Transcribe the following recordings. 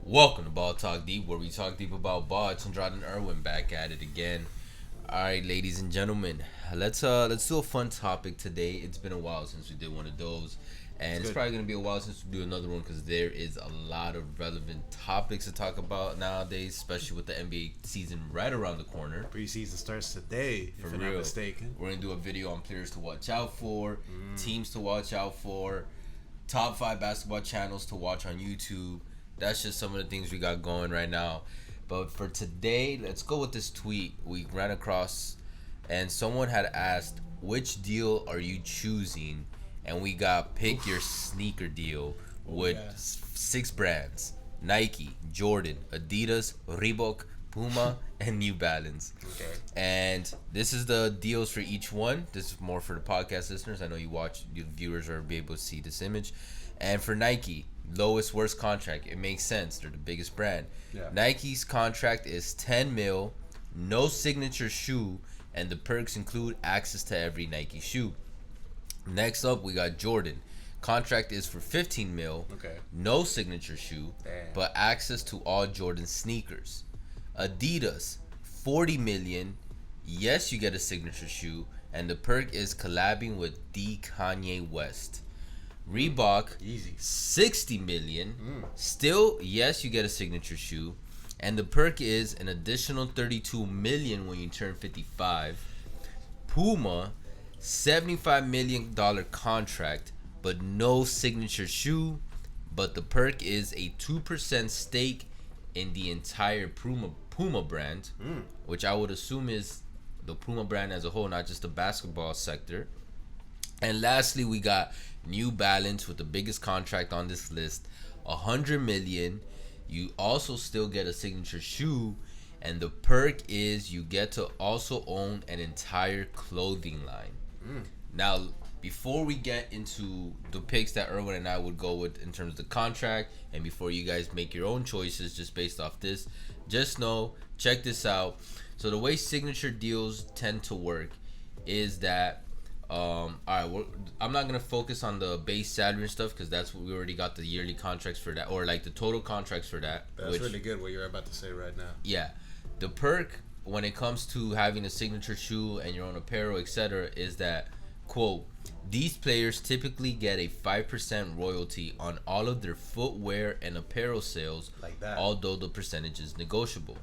Welcome to Ball Talk Deep, where we talk deep about ball. It's Andrade and Irwin back at it again. All right, ladies and gentlemen, let's do a fun topic today. It's been a while since we did one of those, and it's probably gonna be a while since we do another one because there is a lot of relevant topics to talk about nowadays, especially with the NBA season right around the corner. Preseason starts today, For if I'm real, not mistaken. we're gonna do a video on players to watch out for, teams to watch out for, top 5 basketball channels to watch on YouTube. That's just some of the things we got going right now. But for today, let's go with this tweet we ran across, and someone had asked, which deal are you choosing? And we got pick your sneaker deal with 6 brands: Nike, Jordan, Adidas, Reebok, Puma, and New Balance. Okay. And this is the deals for each one. This is more for the podcast listeners. I know you viewers are be able to see this image. And for Nike, lowest worst contract. It makes sense. They're the biggest brand. Yeah. Nike's contract is 10 mil, no signature shoe, and the perks include access to every Nike shoe. Next up, we got Jordan. Contract is for 15 mil, Okay. no signature shoe, Damn. but access to all Jordan sneakers. Adidas, 40 million. Yes, you get a signature shoe, and the perk is collabing with the Kanye West. Reebok, Easy. 60 million. Still, yes, you get a signature shoe, and the perk is an additional 32 million when you turn 55. Puma, $75 million contract, but no signature shoe, but the perk is a 2% stake in the entire Puma brand, which I would assume is the Puma brand as a whole, not just the basketball sector. And lastly, we got New Balance with the biggest contract on this list, 100 million. You also still get a signature shoe, and the perk is you get to also own an entire clothing line. Now, before we get into the picks that Irwin and I would go with in terms of the contract, and before you guys make your own choices just based off this, just know, check this out. So the way signature deals tend to work is that I'm not gonna focus on the base salary and stuff because that's what we already got the yearly contracts for that, or like the total contracts for that. That's really good what you're about to say right now. Yeah, the perk when it comes to having a signature shoe and your own apparel, etc., is that, quote, these players typically get a 5% royalty on all of their footwear and apparel sales, Like that. although the percentage is negotiable.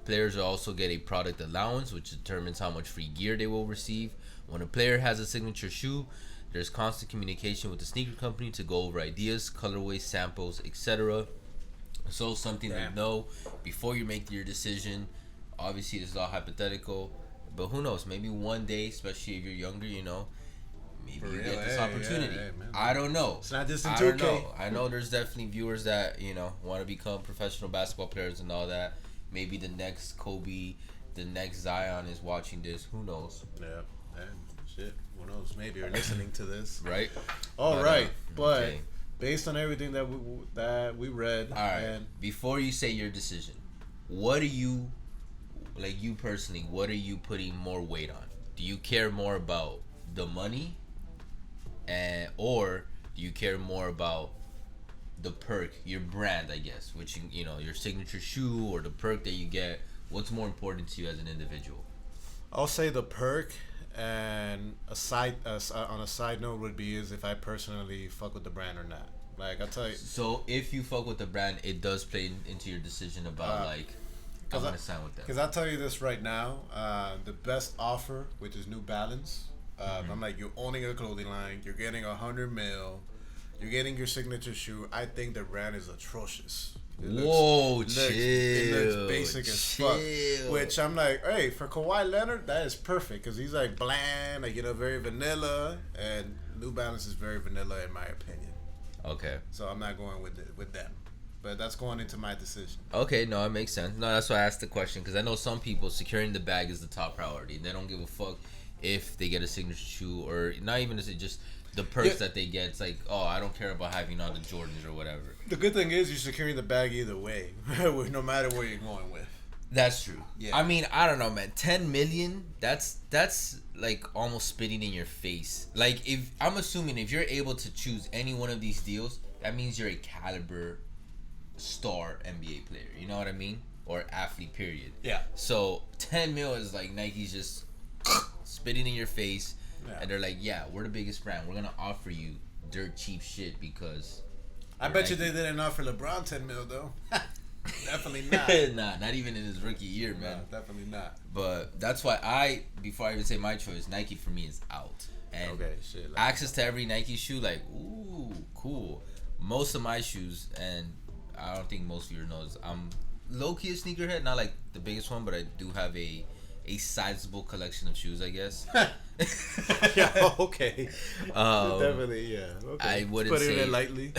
Players also get a product allowance, which determines how much free gear they will receive. When a player has a signature shoe, there's constant communication with the sneaker company to go over ideas, colorways, samples, etc. So something to know before you make your decision. Obviously, this is all hypothetical, but who knows? Maybe one day, especially if you're younger, maybe you get this opportunity. Man. I don't know. It's not just in I 2K. don't know. I know there's definitely viewers that want to become professional basketball players and all that. Maybe the next Kobe, the next Zion is watching this. Who knows? Yeah. Man, shit. Who knows? Maybe you're listening to this. Right? All right. But okay. based on everything that we read, All right. and Before you say your decision, what are you, like you personally, what are you putting more weight on? Do you care more about the money, or do you care more about the perk, your brand, I guess, which your signature shoe or the perk that you get? What's more important to you as an individual? I'll say the perk, and on a side note would be is if I personally fuck with the brand or not. Like I'll tell you. So if you fuck with the brand, it does play into your decision about I'm gonna sign with them. Because I'll tell you this right now, the best offer, which is New Balance. I'm like, you're owning a clothing line, you're getting 100 mil, you're getting your signature shoe. I think the brand is atrocious. It looks basic as fuck. Which I'm like, hey, for Kawhi Leonard, that is perfect because he's like bland, like very vanilla, and New Balance is very vanilla in my opinion. Okay. So I'm not going with them, but that's going into my decision. Okay, no, it makes sense. No, that's why I asked the question because I know some people securing the bag is the top priority. They don't give a fuck if they get a signature shoe or not even just the perks that they get. It's like, oh, I don't care about having all the Jordans or whatever. The good thing is you're securing the bag either way, no matter where you're going with. That's true. Yeah. I mean, I don't know, man. 10 million, that's like almost spitting in your face. Like, if I'm assuming if you're able to choose any one of these deals, that means you're a caliber star NBA player. You know what I mean? Or athlete, period. Yeah. So 10 mil is like Nike's just spitting in your face, and they're like, yeah, we're the biggest brand. We're gonna offer you dirt cheap shit because. I bet you they didn't offer LeBron 10 mil though. Definitely not. Nah, not even in his rookie year, man. No, definitely not. But that's why before I even say my choice, Nike for me is out. And shit. Like access to every Nike shoe, like, ooh, cool. Most of my shoes, and I don't think most viewers knows, I'm low-key a sneakerhead, not like the biggest one, but I do have a sizable collection of shoes, I guess. Yeah, okay. Definitely, yeah. Okay. I wouldn't put say it in lightly.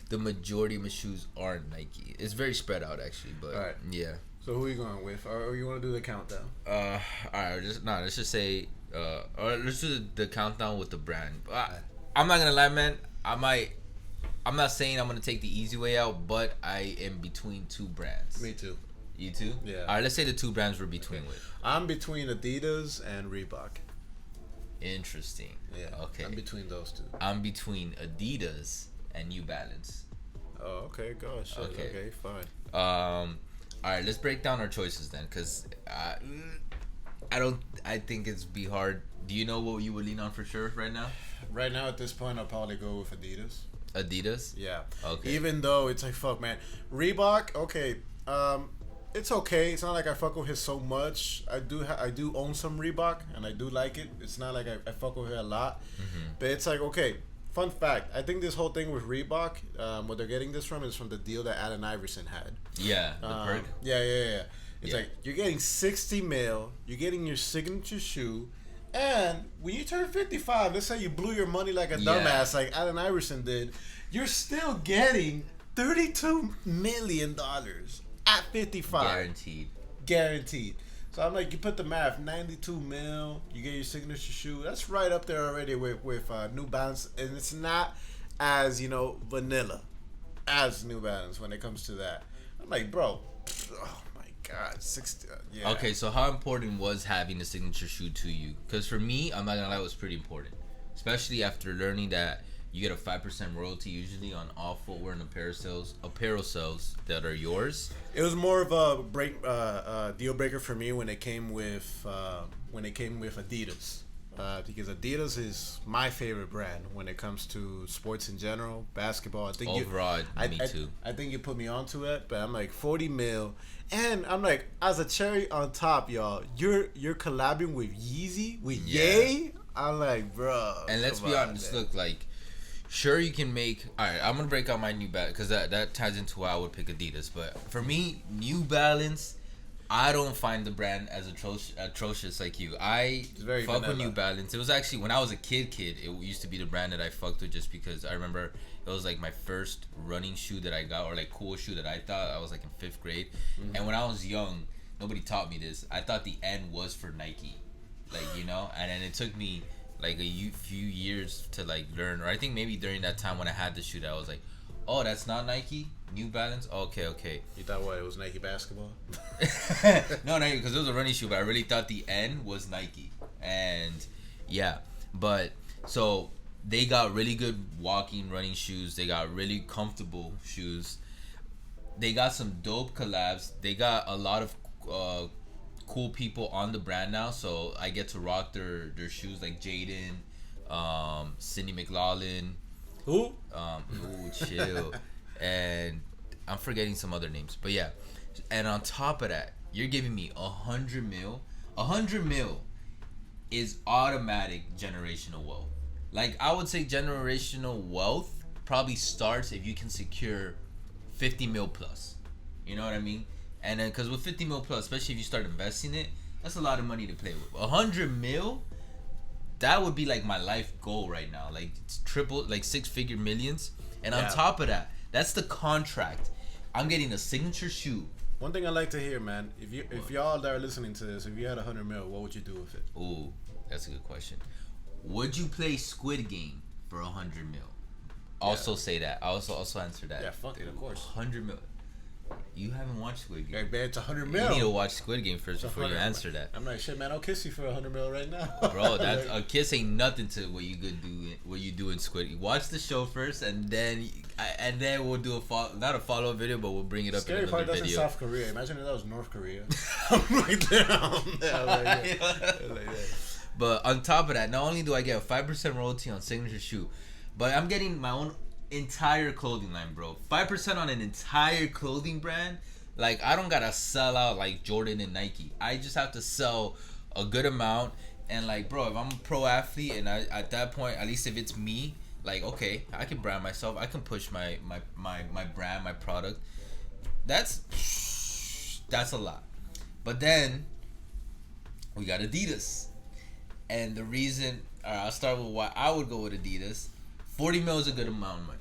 the majority of my shoes aren't Nike. It's very spread out, actually, but all right. Yeah. So who are you going with, or you want to do the countdown? All right, let's just say, or let's do the countdown with the brand. I'm not gonna lie, man. I'm not saying I'm gonna take the easy way out, but I am between two brands. Me too. You too? Yeah. All right, let's say the two brands we're between with. I'm between Adidas and Reebok. Interesting. Yeah. Okay. I'm between those two. I'm between Adidas and New Balance. Oh, okay. Gosh. Okay. Fine. All right, let's break down our choices then, cause I think it's be hard. Do you know what you would lean on for sure right now? Right now, at this point, I'll probably go with Adidas. Adidas? Yeah. Okay. Even though it's like, fuck, man. Reebok, okay. It's okay. It's not like I fuck with it so much. I do own some Reebok, and I do like it. It's not like I fuck with it a lot. Mm-hmm. But it's like, okay, fun fact. I think this whole thing with Reebok, what they're getting this from is from the deal that Allen Iverson had. Yeah, the perk. Yeah. It's like, you're getting 60 mil, you're getting your signature shoe, and when you turn 55, let's say you blew your money like a dumbass like Allen Iverson did, you're still getting $32 million at 55. Guaranteed. So I'm like, you put the math, 92 mil, you get your signature shoe. That's right up there already with New Balance, and it's not as, vanilla as New Balance when it comes to that. I'm like, bro, oh my God, 60. Yeah. Okay, so how important was having a signature shoe to you? Because for me, I'm not gonna lie, it was pretty important, especially after learning that you get a 5% royalty usually on all footwear and apparel sales that are yours. It was more of a deal breaker for me when it came with Adidas, because Adidas is my favorite brand when it comes to sports in general, basketball. I think me too. I think you put me onto it, but I'm like 40 mil, and I'm like, as a cherry on top, y'all, you're collabing with Yeezy, with Ye. I'm like, bro. And let's be honest, man. Look, like, sure, you can make. All right, I'm gonna break out my New Balance because that ties into why I would pick Adidas. But for me, New Balance, I don't find the brand as atrocious like you. I fuck with New Balance. It was actually when I was a kid. It used to be the brand that I fucked with just because I remember it was like my first running shoe that I got, or like cool shoe that I thought. I was like in 5th grade, and when I was young, nobody taught me this. I thought the N was for Nike, and then it took me like a few years to like learn, or I think maybe during that time when I had the shoe that I was like, oh, that's not Nike, New Balance. Okay. You thought what? It was Nike basketball? No, because it was a running shoe, but I really thought the N was Nike, and yeah, but so they got really good walking running shoes. They got really comfortable shoes. They got some dope collabs. They got a lot of cool people on the brand now, so I get to rock their shoes like Jaden, Cindy McLaughlin. Who? Chill. And I'm forgetting some other names, but yeah. And on top of that, you're giving me 100 mil. 100 mil is automatic generational wealth. Like, I would say generational wealth probably starts if you can secure 50 mil plus. You know what I mean? And then, because with 50 mil plus, especially if you start investing it, that's a lot of money to play with. 100 mil, that would be like my life goal right now. Like, it's triple, like 6-figure millions. And on top of that, that's the contract. I'm getting a signature shoe. One thing I like to hear, man, if y'all that are listening to this, if you had 100 mil, what would you do with it? Ooh, that's a good question. Would you play Squid Game for 100 mil? Also say that. I also answer that. Yeah, fuck it, of course. 100 mil. You haven't watched Squid Game. Like, man, it's 100 You mil. need to watch Squid Game first before you answer that. I'm like, shit, man, I'll kiss you for 100 mil right now. Bro, that's a kiss ain't nothing to what you could do. What you do in Squid Game. Watch the show first, and then we'll do not a follow up video, but we'll bring it up in another video. That's in South Korea. Imagine if that was North Korea. I'm right there. But on top of that, not only do I get a 5% royalty on signature shoe, but I'm getting my own entire clothing line, bro. 5% on an entire clothing brand. Like, I don't gotta sell out like Jordan and Nike. I just have to sell a good amount. And like, bro, if I'm a pro athlete, and at that point, at least if it's me, like, okay, I can brand myself. I can push my brand, my product. That's a lot. But then we got Adidas. And the reason, I'll start with why I would go with Adidas. 40 mil is a good amount of money.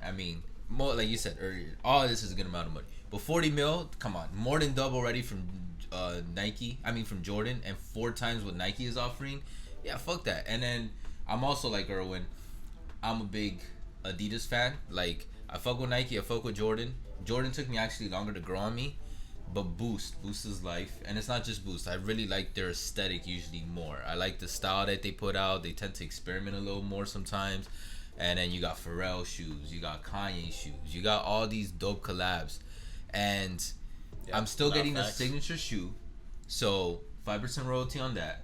I mean, more like you said earlier, all of this is a good amount of money. But 40 mil, come on, more than double already from from Jordan, and 4 times what Nike is offering. Yeah, fuck that. And then I'm also like Erwin, I'm a big Adidas fan. Like, I fuck with Nike, I fuck with Jordan. Jordan took me actually longer to grow on me, but Boost is life. And it's not just Boost. I really like their aesthetic usually more. I like the style that they put out. They tend to experiment a little more sometimes. And then you got Pharrell shoes, you got Kanye shoes, you got all these dope collabs. And I'm still getting a signature shoe, so 5% royalty on that.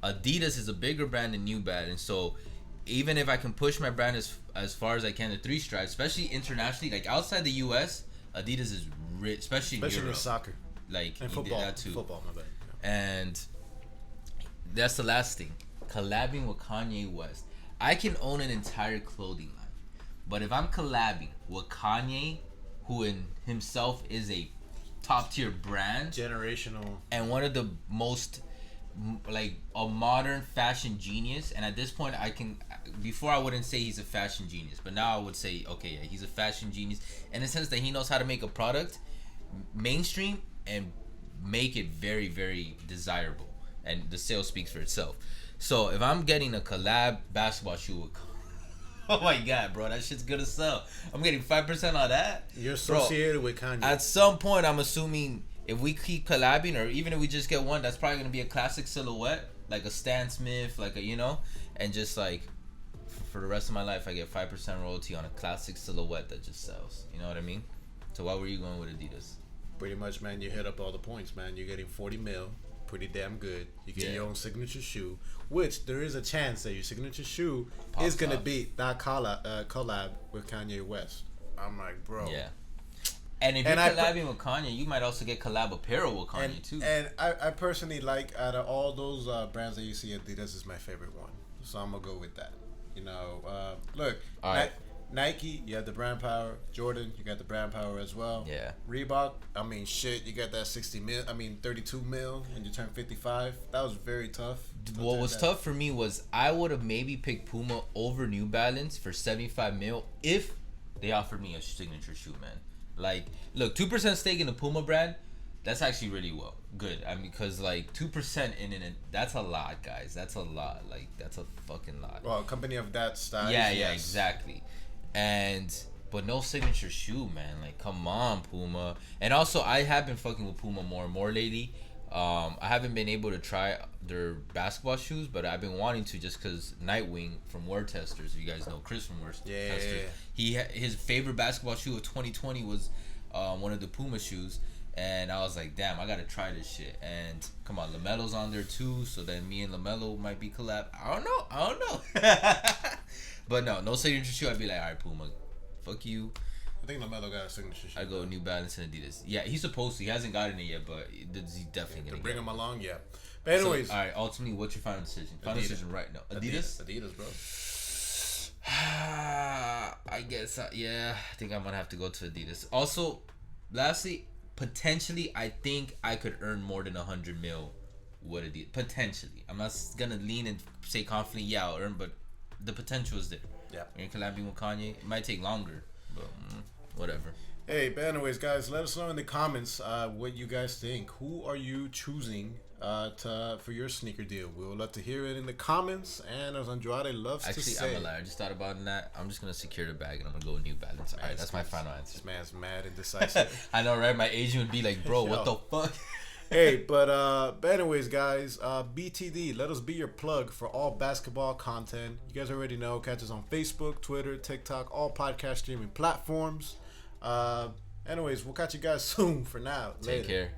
Adidas is a bigger brand than New Balance, so even if I can push my brand as far as I can to 3 stripes, especially internationally, like outside the U.S., Adidas is rich, especially in Europe. Soccer, like, and football. That too. Football, my bad. Yeah. And that's the last thing. Collabing with Kanye West. I can own an entire clothing line, but if I'm collabing with Kanye, who in himself is a top tier brand, generational, and one of the most like a modern fashion genius, and at this point before I wouldn't say he's a fashion genius, but now I would say, okay, yeah, he's a fashion genius in the sense that he knows how to make a product mainstream and make it very, very desirable, and the sale speaks for itself. So if I'm getting a collab basketball shoe with, oh my god, bro, that shit's gonna sell. I'm getting 5% on that. You're associated with Kanye. At some point, I'm assuming if we keep collabing, or even if we just get one, that's probably gonna be a classic silhouette, like a Stan Smith, like a, and just like for the rest of my life, I get 5% royalty on a classic silhouette that just sells. You know what I mean? So why were you going with Adidas? Pretty much, man. You hit up all the points, man. You're getting 40 mil. Pretty damn good. You get your own signature shoe, which there is a chance that your signature shoe is going to beat that collab with Kanye West. I'm like, bro. Yeah. And if you're collabing with Kanye, you might also get collab apparel with Kanye too. And I personally like, out of all those brands that you see, Adidas is my favorite one. So I'm going to go with that. Look, all right. Nike, you have the brand power. Jordan, you got the brand power as well. Yeah. Reebok, you got that 32 mil, and you turn 55. That was very tough. What was tough for me was I would have maybe picked Puma over New Balance for 75 mil if they offered me a signature shoe, man. Like, look, 2% stake in the Puma brand, that's actually really good. I mean, because like 2% in it, that's a lot, guys. That's a lot. Like, that's a fucking lot. Well, a company of that size. Yeah, exactly. But no signature shoe, man. Like, come on, Puma. And also, I have been fucking with Puma more and more lately. I haven't been able to try their basketball shoes, but I've been wanting to, just because Nightwing from Word Testers, you guys know Chris from Word Testers. His favorite basketball shoe of 2020 was one of the Puma shoes. And I was like, damn, I gotta try this shit. And come on, LaMelo's on there too, so then me and LaMelo might be collab. I don't know. But no signature shoe. I'd be like, all right, Puma, fuck you. I think LaMelo got a signature shoe. I go New Balance and Adidas. Yeah, he's supposed to. He hasn't gotten it yet, but he's definitely gonna bring him along. Yeah. But anyways, so, all right. Ultimately, what's your final decision? Final decision right now. Adidas, bro. I guess. Yeah, I think I'm gonna have to go to Adidas. Also, lastly, potentially, I think I could earn more than 100 mil with Adidas. Potentially, I'm not gonna lean and say confidently, yeah, I'll earn, but the potential is there. Yeah. When you're collabing with Kanye, it might take longer, but whatever. Hey, but anyways, guys, let us know in the comments what you guys think. Who are you choosing for your sneaker deal. We would love to hear it in the comments. And as Andrade loves to say, I'm a liar. I just thought about that. I'm just gonna secure the bag and I'm gonna go with New Balance. All right, that's my final answer. This man's mad and decisive. I know, right? My agent would be like, "Bro, what the fuck?" Hey, but anyways, guys, BTD, let us be your plug for all basketball content. You guys already know, catch us on Facebook, Twitter, TikTok, all podcast streaming platforms. Anyways, we'll catch you guys soon. For now, Take care.